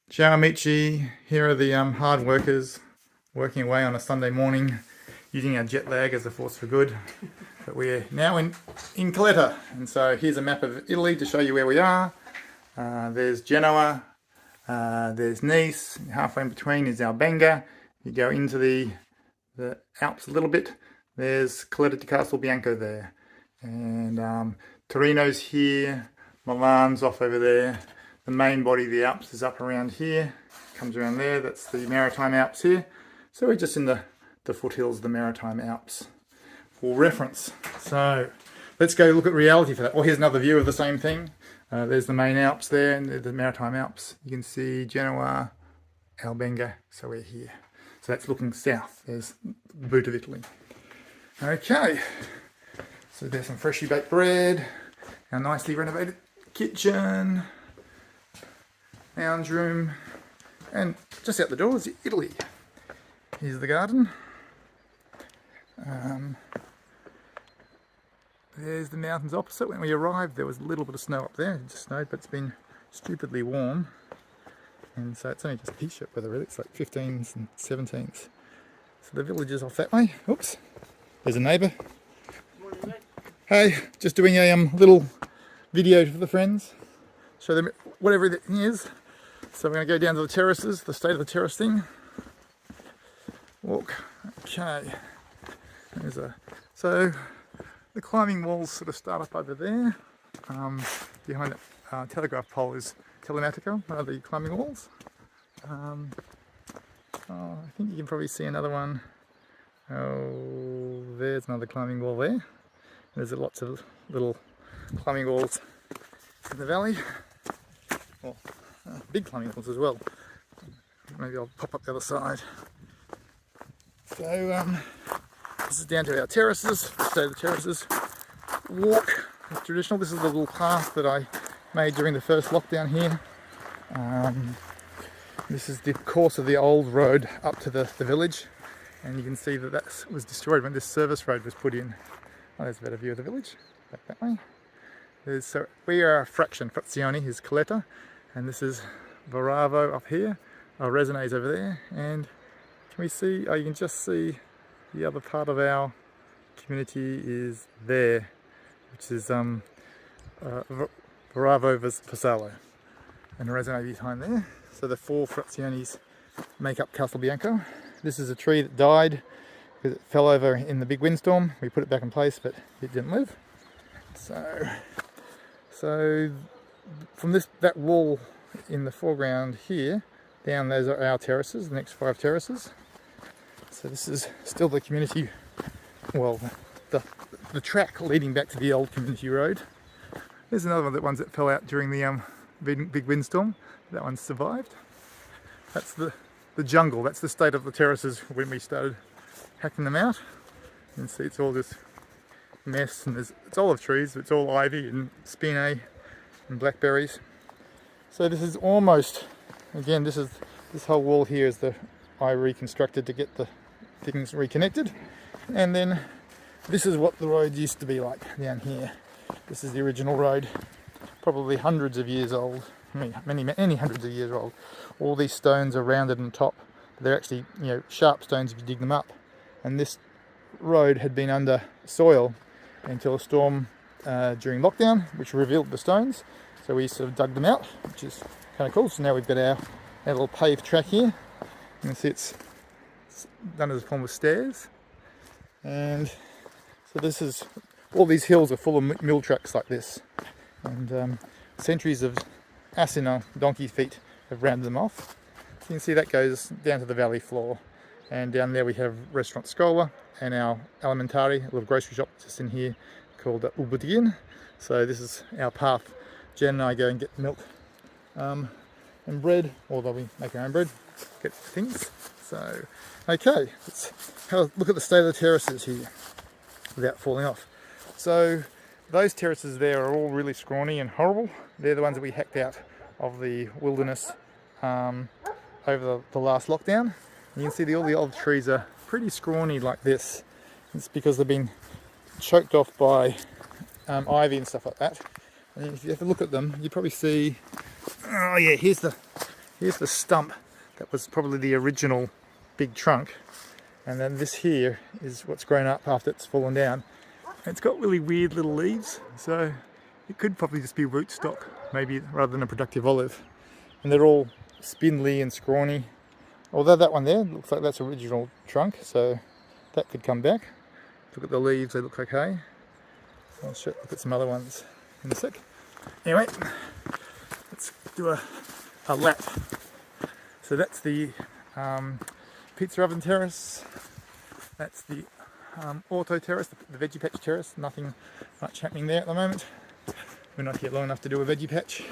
Ciao amici, here are the hard workers working away on a Sunday morning using our jet lag as a force for good. But we're now in Colletta, and so here's a map of Italy to show you where we are. There's Genoa, there's Nice, halfway in between is Albenga. You go into the Alps a little bit, there's Colletta di Castel Bianco there. And Torino's here, Milan's off over there. The main body of the Alps is up around here, comes around there, that's the Maritime Alps here. So we're just in the foothills of the Maritime Alps for reference. So let's go look at reality for that. Well, here's another view of the same thing. There's the main Alps there, and the Maritime Alps. You can see Genoa, Albenga, so we're here. So that's looking south, there's the boot of Italy. Okay, so there's some freshly baked bread, our nicely renovated kitchen, lounge room, and just out the door is Italy. Here's the garden. There's the mountains opposite. When we arrived there was a little bit of snow up there. It just snowed, but it's been stupidly warm, and so it's only just t-shirt weather really. It's like 15s and 17s. So the village is off that way. Oops, there's a neighbour. Morning, mate. Hey, just doing a little video for the friends, show them what everything is. So we're going to go down to the terraces, the state of the terrace thing. Walk. Okay. So the climbing walls sort of start up over there. Behind the telegraph pole is Telematico, one of the climbing walls. I think you can probably see another one. Oh, there's another climbing wall there. There's lots of little climbing walls in the valley. Well, big climbing walls as well. Maybe I'll pop up the other side. So this is down to our terraces, the state of the terraces. Walk, it's traditional. This is the little path that I made during the first lockdown here. This is the course of the old road up to the village, and you can see that was destroyed when this service road was put in. Oh, there's a better view of the village, back that way. So we are a frazione is Colletta, and this is Varavo up here, Resone's over there, and can we see, you can just see the other part of our community is there, which is Varavo Vassallo, and Resone behind there. So the four fraziones make up Castel Bianco. This is a tree that died because it fell over in the big windstorm. We put it back in place, but it didn't live. So from that wall in the foreground here, down those are our terraces, the next 5 terraces. So this is still the community, well, the track leading back to the old community road. There's another one, the ones that fell out during the big windstorm. That one survived. That's the jungle, that's the state of the terraces when we started hacking them out. You can see it's all just mess, and it's olive trees, it's all ivy and spinay and blackberries. So this is almost, again, this whole wall here is I reconstructed to get the things reconnected, and then this is what the road used to be like down here. This is the original road, probably hundreds of years old, many hundreds of years old. All these stones are rounded on top. They're actually, sharp stones if you dig them up. And this road had been under soil until a storm during lockdown, which revealed the stones. So we sort of dug them out, which is kind of cool. So now we've got our little paved track here. You can see it's done as a form of stairs. And so this is, all these hills are full of mule tracks like this. And centuries of ass in donkey feet have rounded them off. You can see that goes down to the valley floor. And down there we have Restaurant Scola and our Alimentari, a little grocery shop just in here called Ubudin. So this is our path. Jen and I go and get milk and bread, although we make our own bread, get things. So, okay, let's have a look at the state of the terraces here without falling off. So those terraces there are all really scrawny and horrible. They're the ones that we hacked out of the wilderness over the last lockdown. You can see all the old trees are pretty scrawny like this. It's because they've been choked off by ivy and stuff like that. And if you have to look at them, you probably see, oh yeah, here's Here's the stump that was probably the original big trunk, and then this here is what's grown up after it's fallen down. It's got really weird little leaves, so it could probably just be rootstock, maybe, rather than a productive olive. And they're all spindly and scrawny. Although that one there looks like that's original trunk, so that could come back. Look at the leaves, they look okay. I'll look at some other ones in a sec. Anyway, let's do a lap. So that's the pizza oven terrace. That's the auto terrace, the veggie patch terrace. Nothing much happening there at the moment. We're not here long enough to do a veggie patch.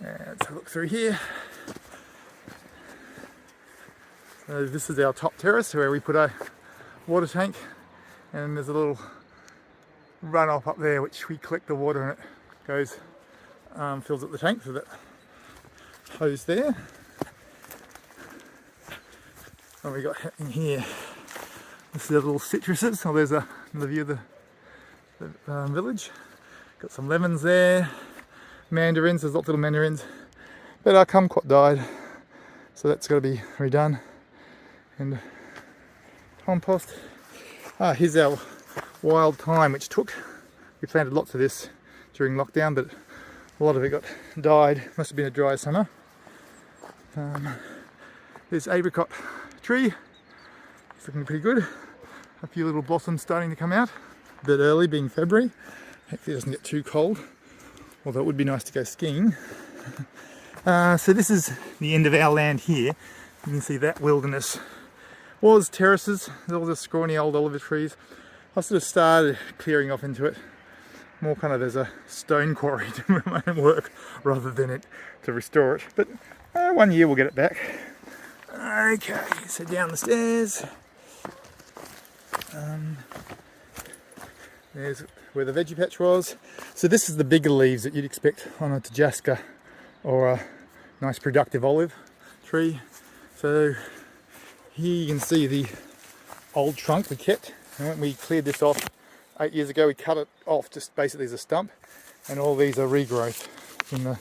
Let's have a look through here. So this is our top terrace where we put a water tank, and there's a little runoff up there which we collect the water, and it goes, fills up the tank, so that hose there. What have we got happening here? This is the little citruses. Oh, there's another view of the village. Got some lemons there, mandarins, there's lots of little mandarins. But our kumquat died, so that's got to be redone. And compost. Here's our wild thyme, which took. We planted lots of this during lockdown, but a lot of it died. Must have been a dry summer. There's apricot tree. It's looking pretty good. A few little blossoms starting to come out. A bit early, being February. Hopefully it doesn't get too cold. Although it would be nice to go skiing. So this is the end of our land here. You can see that wilderness was terraces, all the scrawny old olive trees. I sort of started clearing off into it more kind of as a stone quarry to do my own work rather than to restore it. But 1 year we'll get it back. Okay, so down the stairs. There's where the veggie patch was. So this is the bigger leaves that you'd expect on a Tajaska or a nice productive olive tree. So here you can see the old trunk we kept. And when we cleared this off 8 years ago, we cut it off just basically as a stump. And all these are regrowth in the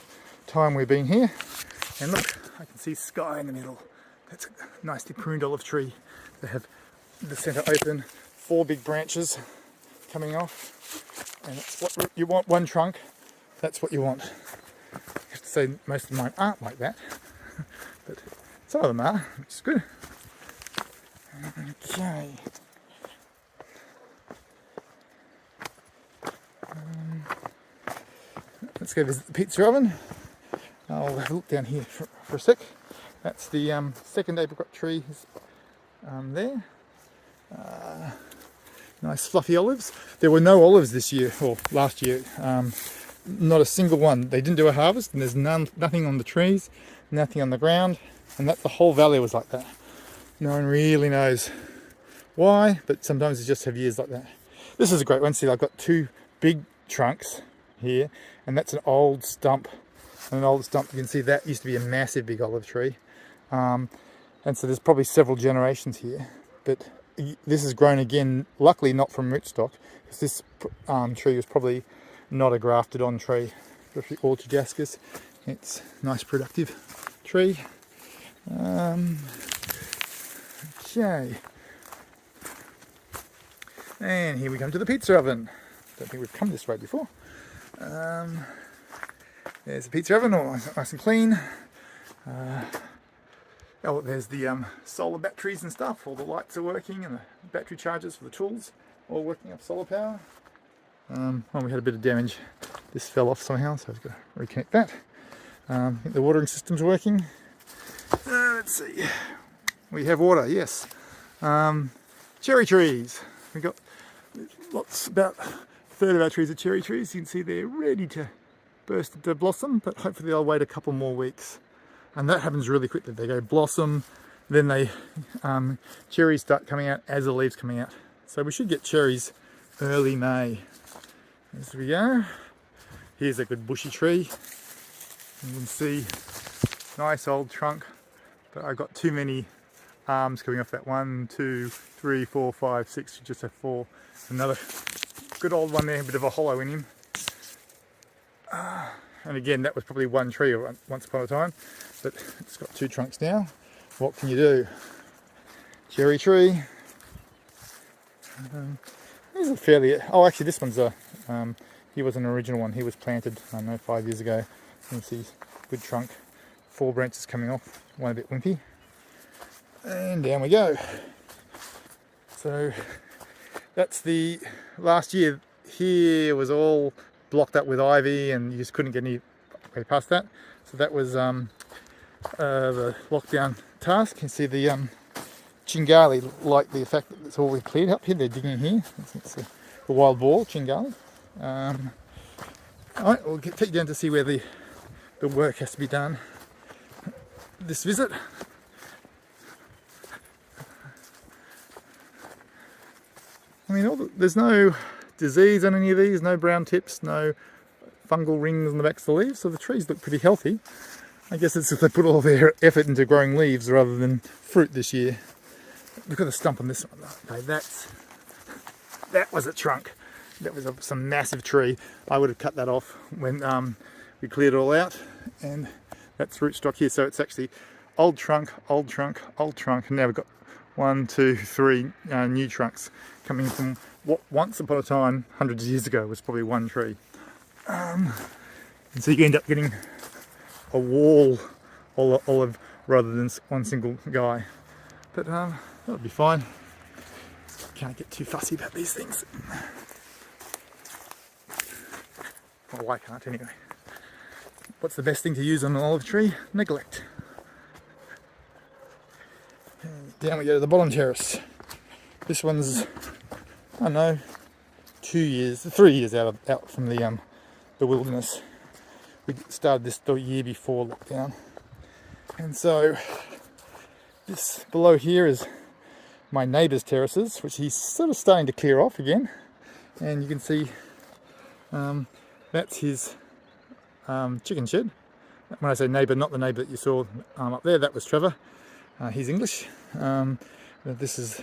time we've been here. And look, I can see sky in the middle. That's a nicely pruned olive tree. They have the centre open, 4 big branches coming off. And that's what you want, one trunk. That's what you want. I have to say most of mine aren't like that. But some of them are, which is good. Okay. Let's go visit the pizza oven. I'll have a look down here for a sec. That's the second apricot tree there. Nice fluffy olives. There were no olives this year, or last year. Not a single one. They didn't do a harvest, and there's nothing on the trees, nothing on the ground, and that the whole valley was like that. No one really knows why, but sometimes you just have years like that. This is a great one. See, I've got 2 big trunks here, and that's an old stump. And an old stump, you can see that used to be a massive big olive tree. And so there's probably several generations here, but this has grown again, luckily not from rootstock, because this tree was probably not a grafted on tree, especially all Tajaskas. It's a nice productive tree. Okay. And here we come to the pizza oven. Don't think we've come this way before. There's the pizza oven, all nice and clean. Oh, there's the solar batteries and stuff. All the lights are working, and the battery chargers for the tools all working up solar power. Well, we had a bit of damage. This fell off somehow, so I've got to reconnect that. I think the watering system's working. Let's see. We have water, yes. Cherry trees. We've got lots, about a third of our trees are cherry trees. You can see they're ready to burst into blossom, but hopefully they'll wait a couple more weeks. And that happens really quickly. They go blossom, then they cherries start coming out as the leaves coming out. So we should get cherries early May. As we go. Here's a good bushy tree. You can see nice old trunk, but I've got too many arms coming off that. 1, 2, 3, 4, 5, 6. You just have 4. Another good old one there, a bit of a hollow in him. and again that was probably one tree once upon a time, but it's got two trunks now. What can you do? Cherry tree. These are fairly, oh actually this one's he was an original one. He was planted, I don't know, 5 years ago. You can see good trunk, 4 branches coming off, one a bit wimpy. And down we go. So that's the last year. Here was all blocked up with ivy and you just couldn't get any way past that. So that was the lockdown task. You can see the Chingali like the fact that it's all cleared up here. They're digging here. It's the wild boar, Chingali. Alright, we'll take you down to see where the work has to be done this visit. I mean, there's no disease on any of these, no brown tips, no fungal rings on the backs of the leaves, so the trees look pretty healthy. I guess it's if they put all their effort into growing leaves rather than fruit this year. Look at the stump on this one. Okay, that was a trunk. That was some massive tree. I would have cut that off when we cleared it all out, and that's rootstock here. So it's actually old trunk, old trunk, old trunk, and now we've got 1, 2, 3 new trunks coming from what once upon a time, hundreds of years ago, was probably one tree. And so you end up getting a wall olive rather than one single guy. But that'll be fine. Can't get too fussy about these things. Well, I can't anyway. What's the best thing to use on an olive tree? Neglect. Down we go to the bottom terrace. This one's, I don't know, 3 years out from the wilderness. We started this the year before lockdown, and so this below here is my neighbour's terraces, which he's sort of starting to clear off again, and you can see that's his chicken shed. When I say neighbour, not the neighbour that you saw up there, that was Trevor. He's English. This is,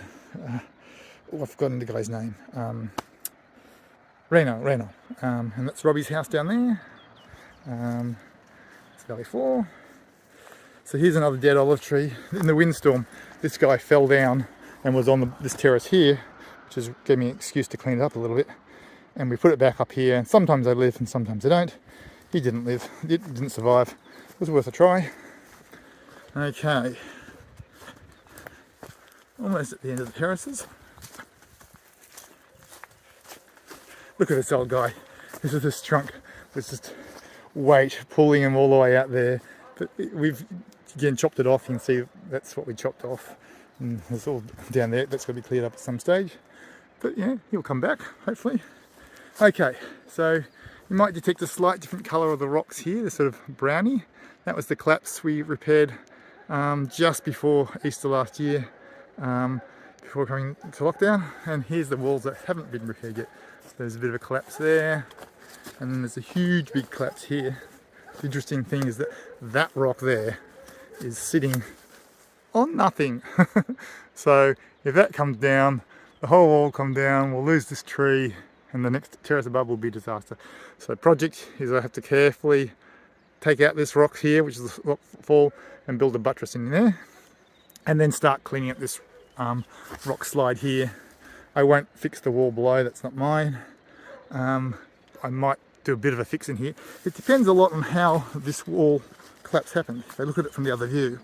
I've forgotten the guy's name. Reno. And that's Robbie's house down there. It's Valley 4. So here's another dead olive tree. In the windstorm, this guy fell down and was on this terrace here, which gave me an excuse to clean it up a little bit. And we put it back up here, and sometimes they live and sometimes they don't. He didn't live, it didn't survive. It was worth a try. Okay. Almost at the end of the terraces. Look at this old guy. This trunk was just weight pulling him all the way out there. But we've again chopped it off. You can see that's what we chopped off. And it's all down there. That's going to be cleared up at some stage. But yeah, he'll come back, hopefully. Okay, so you might detect a slight different colour of the rocks here. They're sort of browny. That was the collapse we repaired just before Easter last year, before coming to lockdown. And here's the walls that haven't been repaired yet. So there's a bit of a collapse there, and then there's a huge big collapse here. The interesting thing is that that rock there is sitting on nothing. So if that comes down, the whole wall comes down, we'll lose this tree, and the next terrace above will be a disaster. So project is I have to carefully take out this rock here, which is the rock fall, and build a buttress in there, and then start cleaning up this rock slide here. I won't fix the wall below, that's not mine. I might do a bit of a fix in here. It depends a lot on how this wall collapse happened. If I look at it from the other view,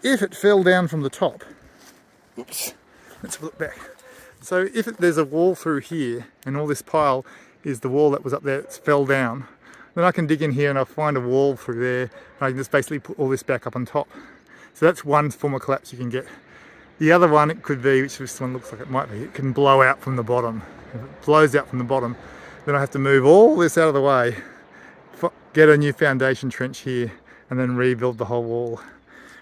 if it fell down from the top, oops, let's look back. So if there's a wall through here, and all this pile is the wall that was up there that fell down, then I can dig in here and I'll find a wall through there, and I can just basically put all this back up on top. So that's one form of collapse you can get. The other one it could be, which this one looks like it might be, it can blow out from the bottom. If it blows out from the bottom, then I have to move all this out of the way, get a new foundation trench here, and then rebuild the whole wall.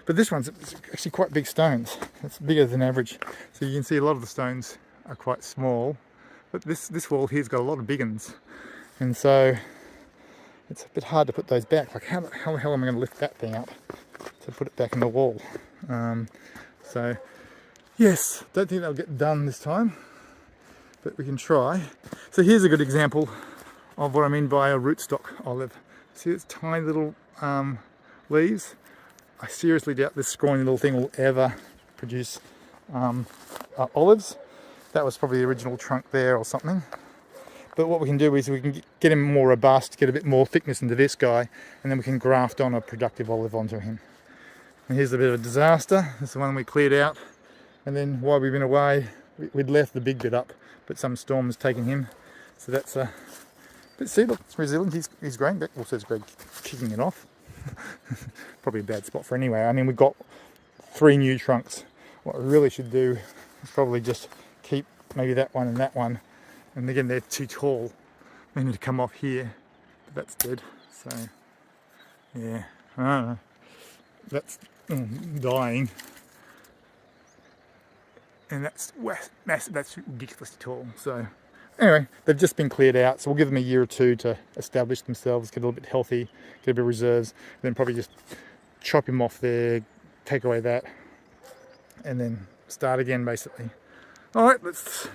But this one's actually quite big stones. It's bigger than average. So you can see a lot of the stones are quite small, but this wall here's got a lot of big ones, and so it's a bit hard to put those back. Like how the hell am I going to lift that thing up to put it back in the wall? So yes, don't think they'll get done this time, but we can try. So here's a good example of what I mean by a rootstock olive. See its tiny little leaves? I seriously doubt this scrawny little thing will ever produce olives. That was probably the original trunk there or something. But what we can do is we can get him more robust, get a bit more thickness into this guy, and then we can graft on a productive olive onto him. And here's a bit of a disaster. This is the one we cleared out. And then while we've been away, we'd left the big bit up, but some storm has taken him. So that's a... But see, look, it's resilient. He's growing back. Also, it's Greg kicking it off. Probably a bad spot for anyway. I mean, we've got 3 new trunks. What we really should do is probably just keep maybe that one and that one. And again, they're too tall. They need to come off here. But that's dead. So, yeah, I don't know. That's dying. And that's massive. That's ridiculously tall. So, anyway, they've just been cleared out. So we'll give them a year or 2 to establish themselves, get a little bit healthy, get a bit of reserves. Then probably just chop him off there, take away that, and then start again, basically. All right, that's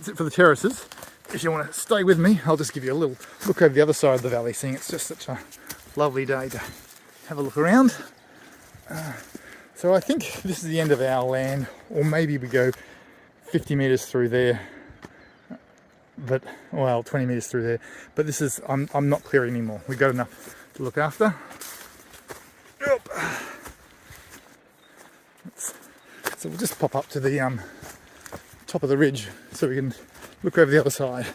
it for the terraces. If you want to stay with me, I'll just give you a little look over the other side of the valley, seeing it's just such a lovely day to have a look around. So I think this is the end of our land, or maybe we go 50 metres through there, but, well, 20 metres through there. But this is, I'm not clearing anymore. We've got enough to look after. So we'll just pop up to the top of the ridge so we can look over the other side.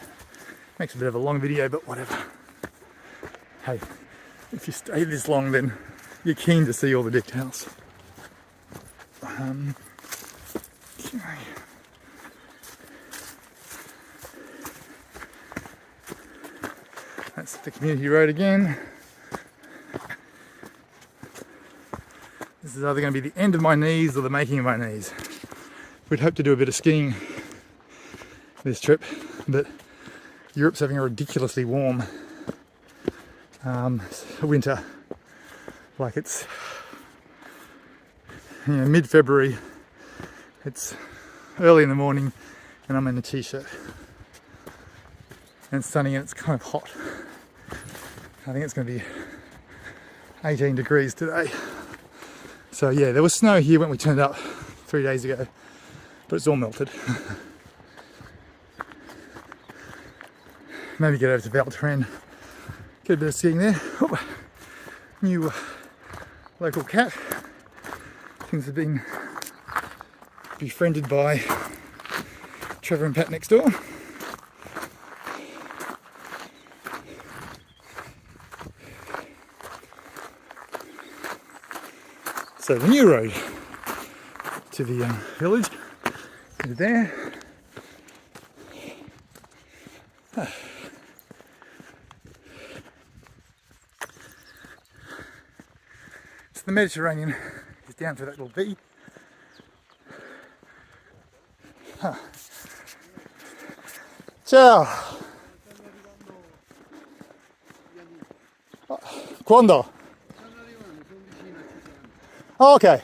Makes a bit of a long video, but whatever. Hey, if you stay this long, then you're keen to see all the details. Okay. That's the community road again. This is either going to be the end of my knees or the making of my knees. We'd hope to do a bit of skiing this trip, but Europe's having a ridiculously warm winter. Like it's, you know, mid-February, it's early in the morning and I'm in a t-shirt. And it's sunny and it's kind of hot. I think it's going to be 18 degrees today. So yeah, there was snow here when we turned up 3 days ago, but it's all melted. Maybe get over to Valtren, get a bit of skiing there. Oh, new local cat. Things have been befriended by Trevor and Pat next door. So the new road to the village is there. So the Mediterranean is down to that little V. Ciao! Quando? Oh, ok.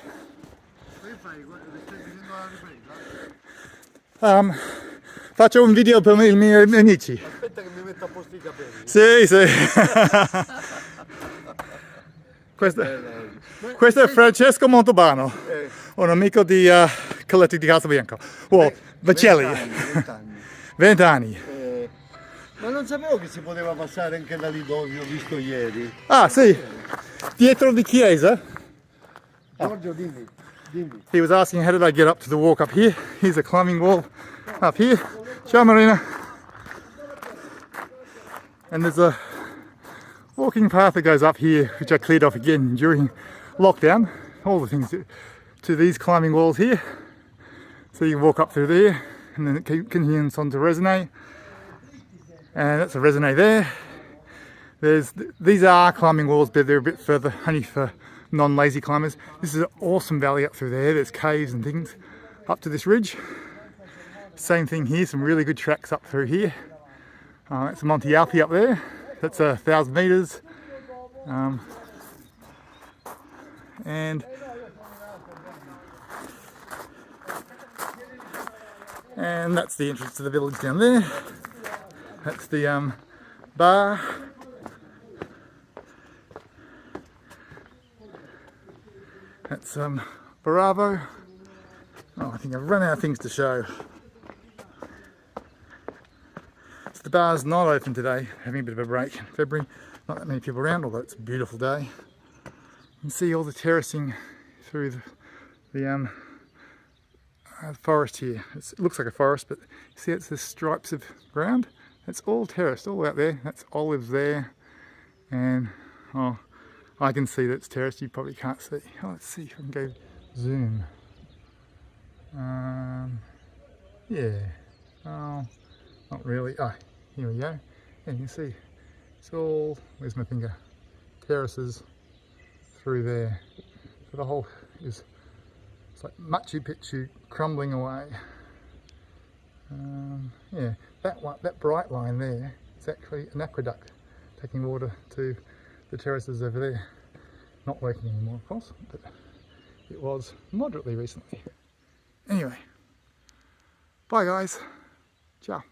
Faccio un video per i miei amici. Aspetta che mi metta a posto I capelli. Sì, sì. Questo è Francesco Montalbano, un amico di Colletta di Casabianco. Oh, Bacelli. 20 anni. Ma non sapevo che si poteva passare anche da lì dove ho visto ieri. Ah, sì. Dietro di chiesa. Giorgio, dimmi. He was asking how did I get up to the walk up here. Here's a climbing wall up here. Ciao Marina. And there's a walking path that goes up here, which I cleared off again during lockdown. All the things to these climbing walls here. So you can walk up through there and then it continues on to Resonate. And that's a Resonate there. These are climbing walls, but they're a bit further, only for non-lazy climbers. This is an awesome valley up through there. There's caves and things up to this ridge. Same thing here, some really good tracks up through here. It's Monte Alpi up there. That's 1,000 meters. And that's the entrance to the village down there. That's the bar. That's Bravo. Oh, I think I've run out of things to show. So the bar's not open today, having a bit of a break in February. Not that many people around, although it's a beautiful day. You can see all the terracing through the forest here. It looks like a forest, but you see it's the stripes of ground. It's all terraced, all out there. That's olives there, and oh, I can see that it's terraced. You probably can't see. Oh, let's see if I can go zoom. Yeah. Oh, not really. Oh, here we go. And you can see it's all. Where's my finger? Terraces through there. So the whole is. It's like Machu Picchu crumbling away. Yeah, that bright line there is actually an aqueduct taking water to the terraces over there. Not working anymore, of course, but it was moderately recently. Anyway, bye guys. Ciao.